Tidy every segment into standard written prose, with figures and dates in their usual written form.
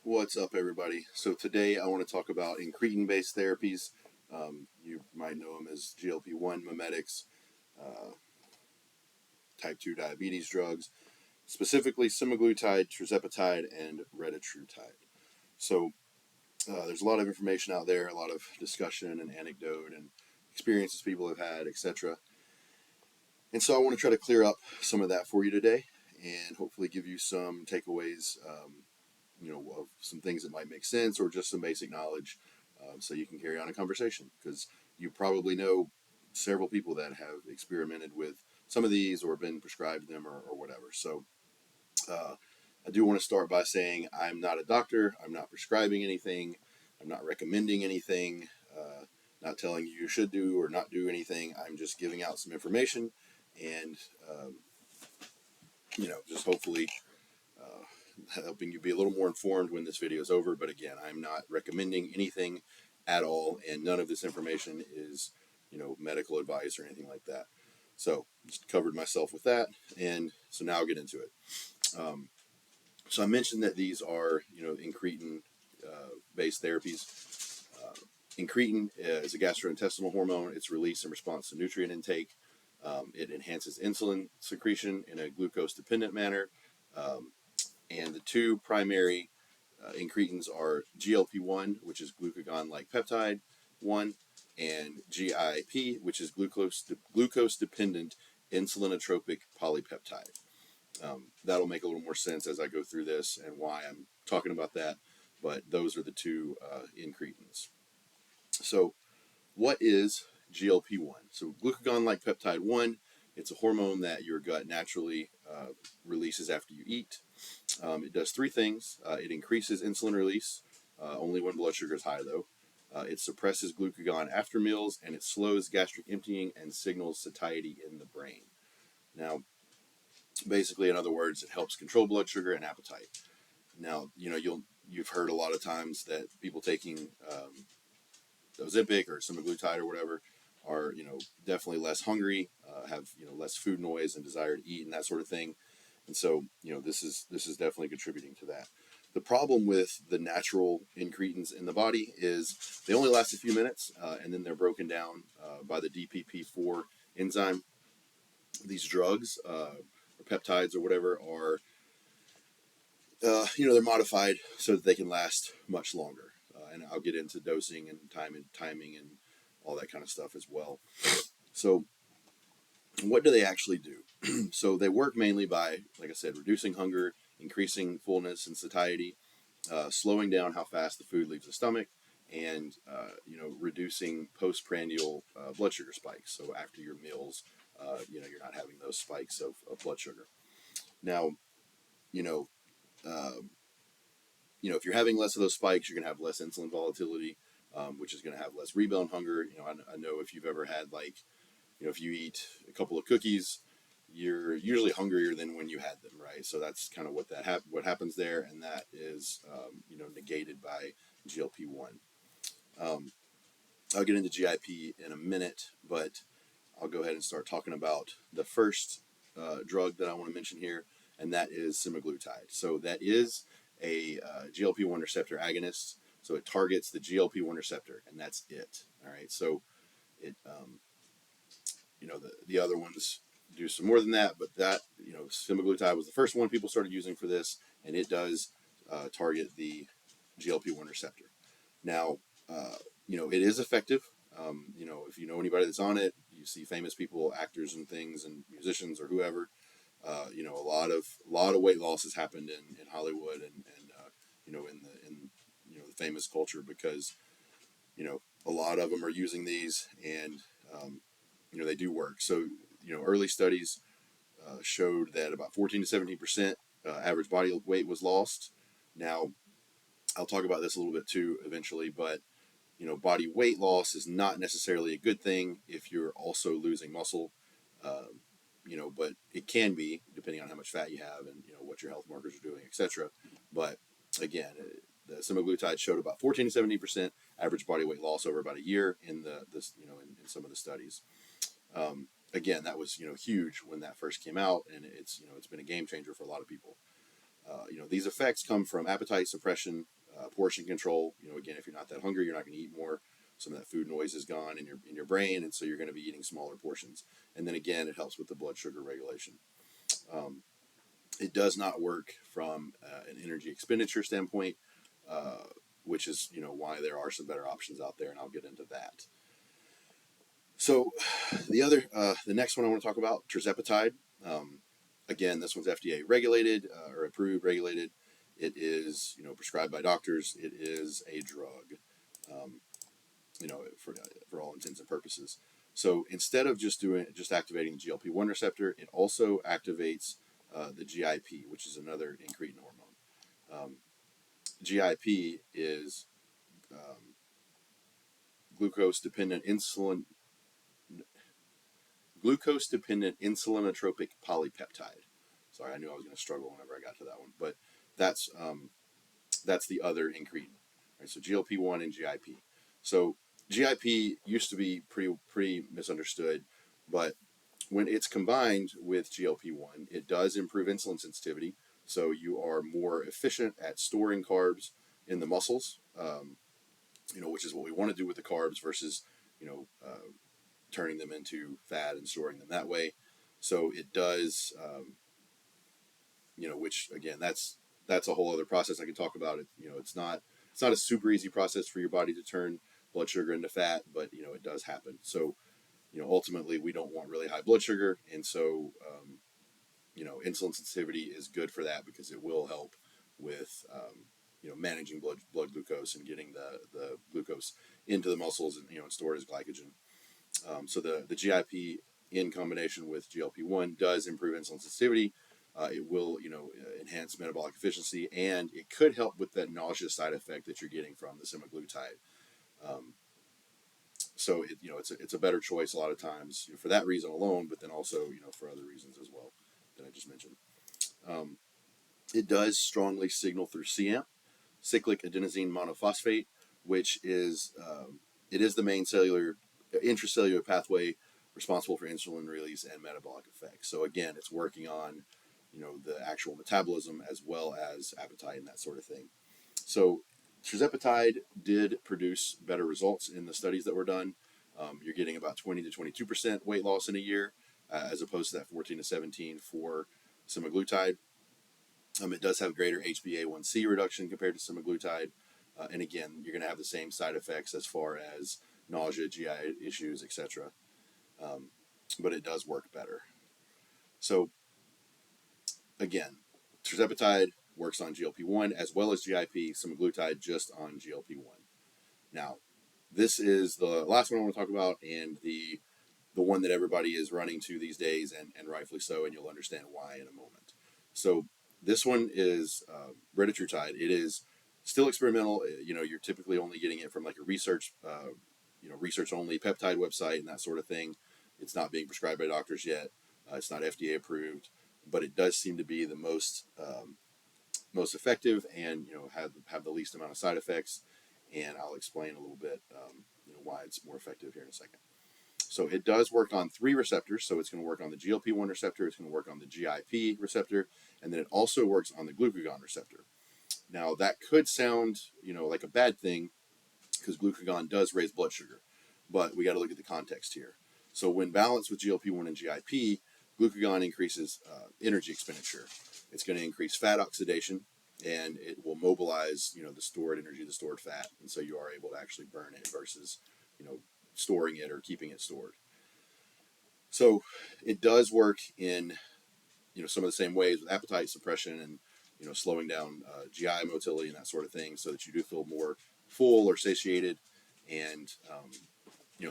What's up, everybody? So today I want to talk about incretin-based therapies. You might know them as GLP-1 mimetics, type 2 diabetes drugs, specifically Semaglutide, Tirzepatide, and Retatrutide. So there's a lot of information out there, a lot of discussion and anecdote and experiences people have had, etc. And so I want to try to clear up some of that for you today and hopefully give you some takeaways of some things that might make sense or just some basic knowledge so you can carry on a conversation, because you probably know several people that have experimented with some of these or been prescribed them or whatever. So I do want to start by saying I'm not a doctor. I'm not prescribing anything. I'm not recommending anything, not telling you should do or not do anything. I'm just giving out some information and, just hopefully helping you be a little more informed when this video is over. But again, I'm not recommending anything at all, and none of this information is, medical advice or anything like that. So just covered myself with that, and so now I'll get into it. So I mentioned that these are, incretin based therapies. Incretin is a gastrointestinal hormone. It's released in response to nutrient intake. It enhances insulin secretion in a glucose-dependent manner. And the two primary incretins are GLP-1, which is glucagon-like peptide 1, and GIP, which is glucose-dependent insulinotropic polypeptide. That'll make a little more sense as I go through this and why I'm talking about that, but those are the two incretins. So what is GLP-1? So glucagon-like peptide 1, it's a hormone that your gut naturally releases after you eat. It does three things. It increases insulin release, only when blood sugar is high, though. It suppresses glucagon after meals, and it slows gastric emptying and signals satiety in the brain. Now, basically, in other words, it helps control blood sugar and appetite. Now, you've heard a lot of times that people taking Ozempic or Semaglutide or whatever are, definitely less hungry, have, less food noise and desire to eat and that sort of thing. And so, this is definitely contributing to that. The problem with the natural incretins in the body is they only last a few minutes, and then they're broken down by the DPP4 enzyme. These drugs, or peptides or whatever, are, they're modified so that they can last much longer. And I'll get into dosing and timing and all that kind of stuff as well. So what do they actually do? So they work mainly by, like I said, reducing hunger, increasing fullness and satiety, slowing down how fast the food leaves the stomach, and reducing postprandial blood sugar spikes. So after your meals, you're not having those spikes of blood sugar. Now, if you're having less of those spikes, you're going to have less insulin volatility, which is going to have less rebound hunger. I know if you've ever had, if you eat a couple of cookies, you're usually hungrier than when you had them, right? So that's kind of what happens there, and that is, negated by GLP-1. I'll get into GIP in a minute, but I'll go ahead and start talking about the first drug that I want to mention here, and that is Semaglutide. So that is a GLP-1 receptor agonist. So it targets the GLP-1 receptor, and that's it. All right. So it, the other ones do some more than that, but that, Semaglutide was the first one people started using for this, and it does target the GLP-1 receptor. Now, it is effective. If you know anybody that's on it, you see famous people, actors and things, and musicians or whoever. A lot of weight loss has happened in Hollywood and in the famous culture because a lot of them are using these, and they do work. So early studies showed that about 14 to 17% average body weight was lost. Now, I'll talk about this a little bit too eventually, but body weight loss is not necessarily a good thing if you're also losing muscle. But it can be, depending on how much fat you have and, what your health markers are doing, etc. But again, the Semaglutide showed about 14 to 17% average body weight loss over about a year in in some of the studies. Again, that was, huge when that first came out, and it's been a game changer for a lot of people. These effects come from appetite suppression, portion control. Again, if you're not that hungry, you're not going to eat more. Some of that food noise is gone in your brain, and so you're going to be eating smaller portions. And then again, it helps with the blood sugar regulation. Um, it does not work from an energy expenditure standpoint, which is why there are some better options out there, and I'll get into that. So the next one I want to talk about, Tirzepatide. Again, this one's FDA regulated or approved, regulated. It is prescribed by doctors. It is a drug, um, for all intents and purposes. So instead of just activating the GLP-1 receptor, it also activates the GIP, which is another incretin hormone. GIP is um, glucose dependent insulinotropic polypeptide. Sorry, I knew I was going to struggle whenever I got to that one, but that's the other incretin. Right, so GLP-1 and GIP. So GIP used to be pretty misunderstood, but when it's combined with GLP-1, it does improve insulin sensitivity. So you are more efficient at storing carbs in the muscles, which is what we want to do with the carbs versus, turning them into fat and storing them that way. So it does, which again, that's a whole other process I can talk about. It's not a super easy process for your body to turn blood sugar into fat, but it does happen. So ultimately we don't want really high blood sugar, and so insulin sensitivity is good for that because it will help with managing blood glucose and getting the glucose into the muscles and stored as glycogen. So the GIP in combination with GLP-1 does improve insulin sensitivity. It will enhance metabolic efficiency, and it could help with that nausea side effect that you're getting from the semaglutide. Um, so it's a better choice a lot of times for that reason alone, but then also for other reasons as well that I just mentioned. Um, it does strongly signal through CAMP, cyclic adenosine monophosphate, which is it is the main intracellular pathway responsible for insulin release and metabolic effects. So again, it's working on the actual metabolism as well as appetite and that sort of thing. So Tirzepatide did produce better results in the studies that were done. You're getting about 20 to 22% weight loss in a year, as opposed to that 14 to 17 for semaglutide. It does have greater HbA1c reduction compared to semaglutide, and again, you're going to have the same side effects as far as nausea, GI issues, etc. Um, but it does work better. So again, Tirzepatide works on GLP-1 as well as GIP. Semaglutide just on GLP-1. Now, this is the last one I want to talk about, and the one that everybody is running to these days, and rightfully so, and you'll understand why in a moment. So this one is Retatrutide. It is still experimental. You're typically only getting it from like a research only peptide website and that sort of thing. It's not being prescribed by doctors yet. It's not FDA approved, but it does seem to be the most effective, and have the least amount of side effects. And I'll explain a little bit why it's more effective here in a second. So it does work on 3 receptors. So it's going to work on the GLP-1 receptor, it's going to work on the GIP receptor, and then it also works on the glucagon receptor. Now that could sound, like a bad thing because glucagon does raise blood sugar, but we got to look at the context here. So when balanced with GLP-1 and GIP, glucagon increases energy expenditure. It's going to increase fat oxidation, and it will mobilize, the stored energy, the stored fat, and so you are able to actually burn it versus, storing it or keeping it stored. So it does work in some of the same ways with appetite suppression and slowing down GI motility and that sort of thing, so that you do feel more full or satiated, and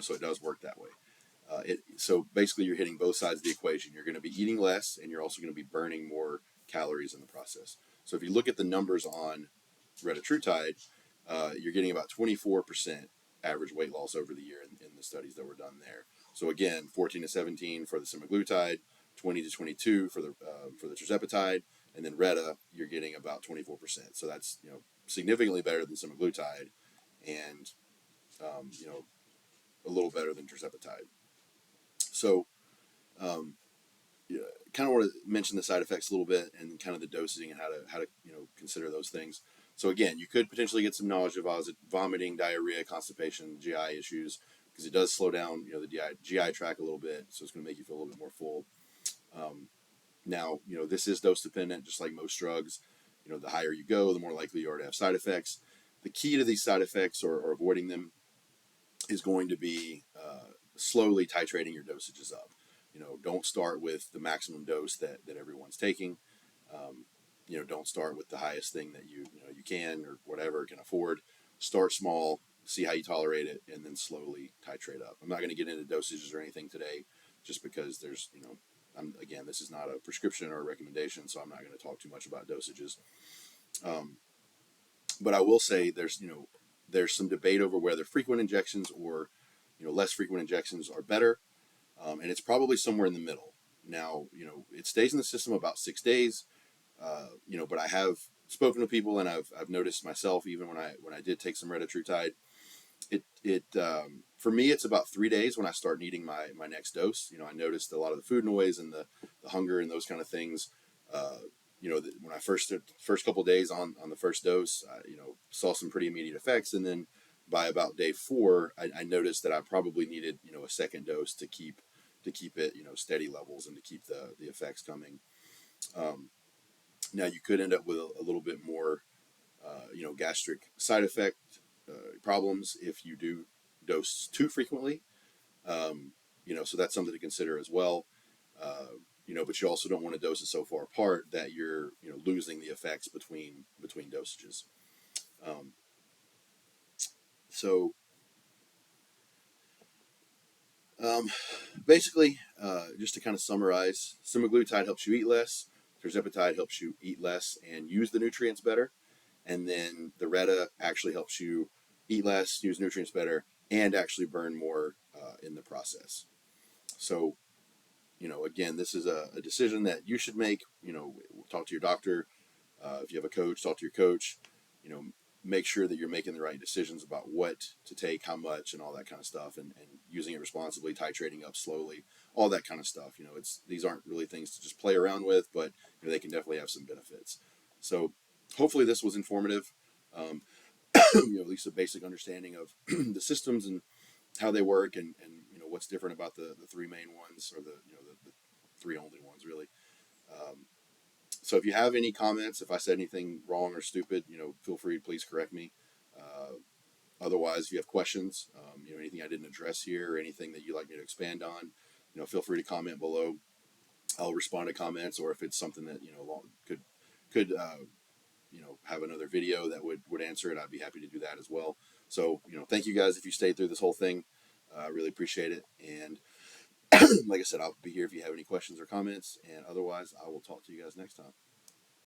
so it does work that way. So basically you're hitting both sides of the equation. You're going to be eating less, and you're also going to be burning more calories in the process. So if you look at the numbers on Retatrutide, you're getting about 24% average weight loss over the year in the studies that were done there. So again, 14 to 17 for the semaglutide, 20 to 22 for the Tirzepatide, and then Reta, you're getting about 24%. So that's significantly better than semaglutide, and a little better than Tirzepatide. So yeah, kind of want to mention the side effects a little bit, and kind of the dosing and how to consider those things. So again, you could potentially get some nausea, vomiting, diarrhea, constipation, GI issues, because it does slow down, the GI tract a little bit, so it's going to make you feel a little bit more full. Now, this is dose dependent, just like most drugs. The higher you go, the more likely you are to have side effects. The key to these side effects or avoiding them is going to be slowly titrating your dosages up. Don't start with the maximum dose that everyone's taking. Don't start with the highest thing that you can or whatever can afford. Start small, see how you tolerate it, and then slowly titrate up. I'm not going to get into dosages or anything today, just because again, this is not a prescription or a recommendation, so I'm not going to talk too much about dosages. But I will say there's some debate over whether frequent injections or less frequent injections are better, and it's probably somewhere in the middle. Now, it stays in the system about 6 days, but I have spoken to people, and I've noticed myself, even when I did take some Retatrutide, it for me it's about 3 days when I start needing my next dose. I noticed a lot of the food noise and the hunger and those kind of things. When I first couple of days on the first dose, saw some pretty immediate effects, and then by about day 4, I noticed that I probably needed a second dose to keep it steady levels and to keep the effects coming. Now you could end up with a little bit more gastric side effect problems if you do dose too frequently. So that's something to consider as well. But you also don't want to dose it so far apart that you're losing the effects between dosages. Um, so um, basically, just to kind of summarize, semaglutide helps you eat less. Tirzepatide helps you eat less and use the nutrients better. And then the Reta actually helps you eat less, use nutrients better, and actually burn more in the process. So, again, this is a decision that you should make. Talk to your doctor. If you have a coach, talk to your coach. You know, make sure that you're making the right decisions about what to take, how much, and all that kind of stuff, and using it responsibly, titrating up slowly, all that kind of stuff. These aren't really things to just play around with, but they can definitely have some benefits. So, hopefully, this was informative. Um, at least a basic understanding of the systems and how they work, and what's different about the three main ones, or the three only ones really. So if you have any comments, if I said anything wrong or stupid, feel free to please correct me. Otherwise, if you have questions, anything I didn't address here, or anything that you'd like me to expand on, feel free to comment below. I'll respond to comments, or if it's something that could have another video that would answer it, I'd be happy to do that as well. So thank you guys if you stayed through this whole thing. I really appreciate it. And like I said, I'll be here if you have any questions or comments. And otherwise, I will talk to you guys next time.